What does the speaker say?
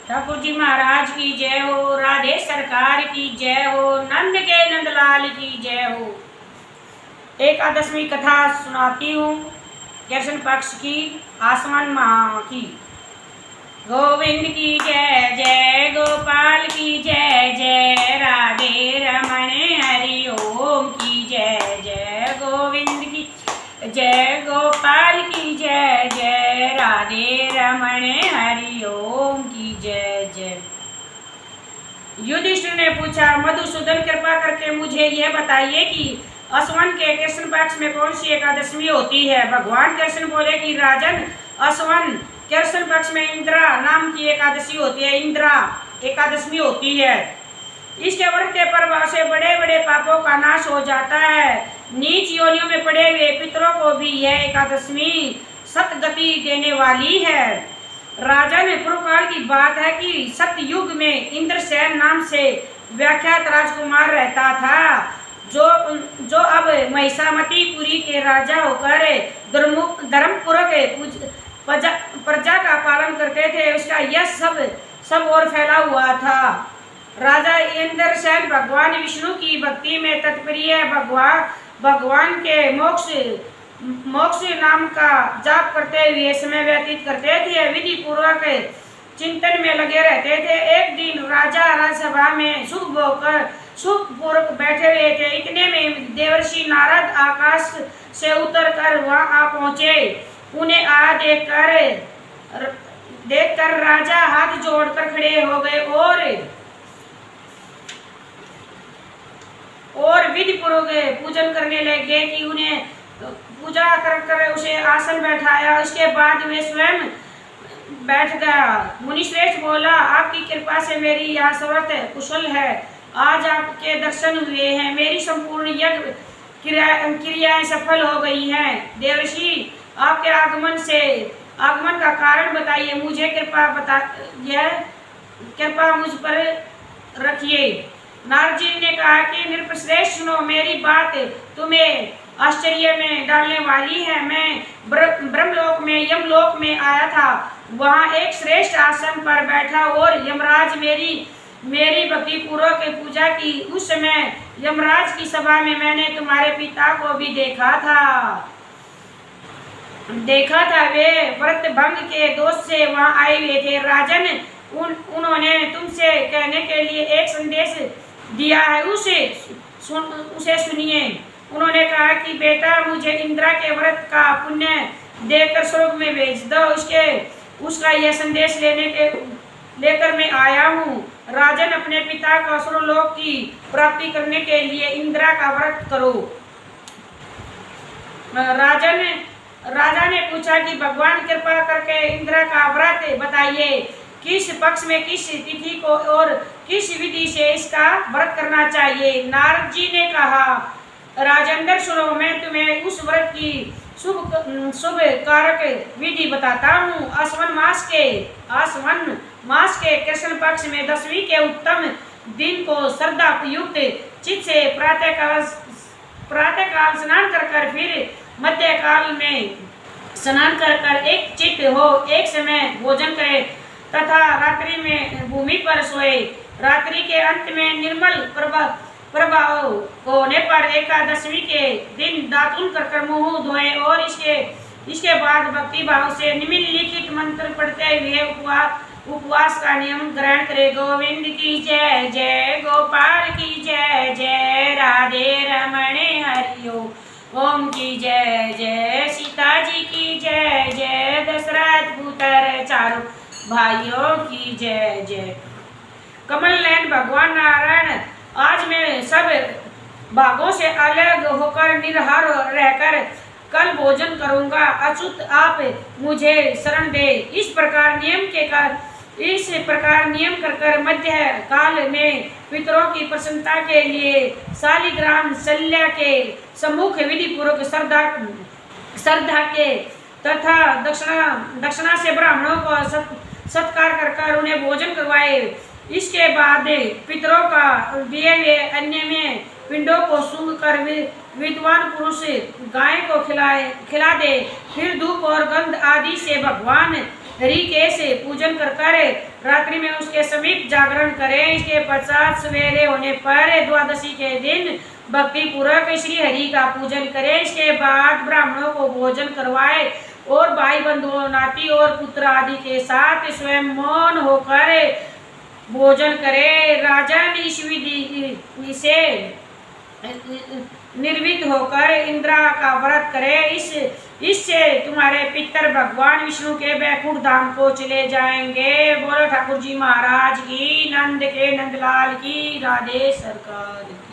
ठाकुर जी महाराज की जय हो, राधे सरकार की जय हो, नंद के नंदलाल की जय हो। एकादशमी कथा सुनाती हूँ कृष्ण पक्ष की, आसमान माँ की। गोविंद की जय जय, गोपाल की जय जय, राधे रमण हरि ओम की जय जय, गोविंद की जय, गोपाल की जय जय, राधे रमण हरि ओम की जय जय। युधिष्ठिर ने पूछा, मधुसूदन कृपा करके मुझे यह बताइए कि असवन के कृष्ण पक्ष में कौन सी एकादशी होती है। भगवान कृष्ण बोले कि राजन, असवन कृष्ण पक्ष में इंद्रा नाम की एकादशी होती है, इंद्रा एकादशी होती है। इसके व्रत के प्रभाव से बड़े बड़े पापों का नाश हो जाता है। नीच योनियों में पड़े हुए पितरों को भी यह एकादशी सतगति देने वाली है। राजन, पूर्व काल की बात है कि सतयुग में इंद्रसेन नाम से व्याख्यात राजकुमार रहता था, जो अब महिषामतीपुरी के राजा होकर धर्मपूर्वक प्रजा का पालन करते थे। उसका यश सब और फैला हुआ था। राजा इंद्रसेन भगवान विष्णु की भक्ति में तत्पर्य भगवान के मोक्ष नाम का जाप करते हुए समय व्यतीत करते थे। विधि पूर्वक चिंतन में लगे रहते थे। एक दिन राजा राज्यसभा में सुखपूर्वक बैठे हुए थे। इतने में देवर्षि नारद आकाश से उतरकर वहां आ पहुंचे। उन्हें देखकर राजा हाथ जोड़कर खड़े हो गए और विधि पूर्वक पूजन करने लगे कि उन्हें पूजा कर उसे आसन बैठाया। उसके बाद वे स्वयं बैठ गया। मुनिश्रेष्ठ बोला, आपकी कृपा से मेरी यह सर्वत्र कुशल है। आज आपके दर्शन हुए हैं, मेरी संपूर्ण यज्ञ क्रियाएं सफल हो गई हैं। देवर्षि, आपके आगमन का कारण बताइए, मुझे कृपा मुझ पर रखिए। नारद जी ने कहा कि नृपश्रेष्ठ, सुनो, मेरी बात तुम्हें आश्चर्य में डालने वाली है। मैं ब्रह्मलोक में यमलोक में आया था। वहां एक श्रेष्ठ आसन पर बैठा और यमराज मेरी भक्ति पूर्वक पूजा की। उस समय यमराज की सभा में मैंने तुम्हारे पिता को भी देखा था। वे व्रत भंग के दोष से वहां आए हुए थे। राजन, उन्होंने तुमसे कहने के लिए एक संदेश दिया है, उसे सुनिए। उन्होंने कहा कि बेटा, मुझे इंद्रा के व्रत का पुण्य देकर स्वर्ग में भेज दो। उसका यह संदेश लेकर मैं आया हूँ। राजन, अपने पिता का स्वर्गलोक की प्राप्ति करने के लिए इंद्रा का व्रत करो। राजा ने पूछा कि भगवान कृपा करके इंद्रा का व्रत बताइए, किस पक्ष में, किस तिथि को और किस विधि से इसका व्रत करना चाहिए। नारद जी ने कहा, राजेंद्र, सुनो, मैं तुम्हें उस व्रत की शुभ कारक विधि बताता हूँ। आसवन मास के कृष्ण पक्ष में 10वीं के उत्तम दिन को श्रद्धा युक्त चित्त से प्रातःकाल स्नान कर फिर मध्यकाल में स्नान कर एक चित्त हो एक समय भोजन करे तथा रात्रि में भूमि पर सोए। रात्रि के अंत में निर्मल प्रभाव होने पर एकादशी के दिन दातुन कर मुंह धोए और इसके बाद भक्ति भाव से निम्नलिखित मंत्र पढ़ते हुए उपवास का नियम ग्रहण करे। गोविंद की जय जय, गोपाल की जय जय, राधे रमण हरि ओम की जय जय, सीता जी की जय जय, दशरथ पुत्र चारों भाइयों की जय जय। कमल नयन भगवान नारायण, आज मैं सब भागों से अलग होकर निराहार रहकर कल भोजन करूंगा। अच्युत, आप मुझे शरण दे। इस प्रकार नियम कर मध्य काल में पितरों की प्रसन्नता के लिए शालिग्राम शल्य के सम्मुख विधि पूर्वक श्रद्धा के तथा दक्षिणा से ब्राह्मणों को सत्कार कर उन्हें भोजन करवाए। इसके बाद पितरों का दिए हुए अन्य में पिंडों को सूंघ कर विद्वान पुरुष गाय को खिला दे। फिर धूप और गंध आदि से भगवान हरि के से पूजन कर कर रात्रि में उसके समीप जागरण करें। इसके पश्चात सवेरे होने पर द्वादशी के दिन भक्ति पूर्वक श्री हरि का पूजन करें। इसके बाद ब्राह्मणों को भोजन करवाए और भाई बंधुओं नाती और पुत्र आदि के साथ स्वयं मौन होकर भोजन करे। राजन इस विधि से निर्मित होकर इंद्रा का व्रत करे। इससे तुम्हारे पितर भगवान विष्णु के बैकुंठ धाम को चले जाएंगे। बोलो ठाकुर जी महाराज की, नंद के नंदलाल की, राधे सरकार की।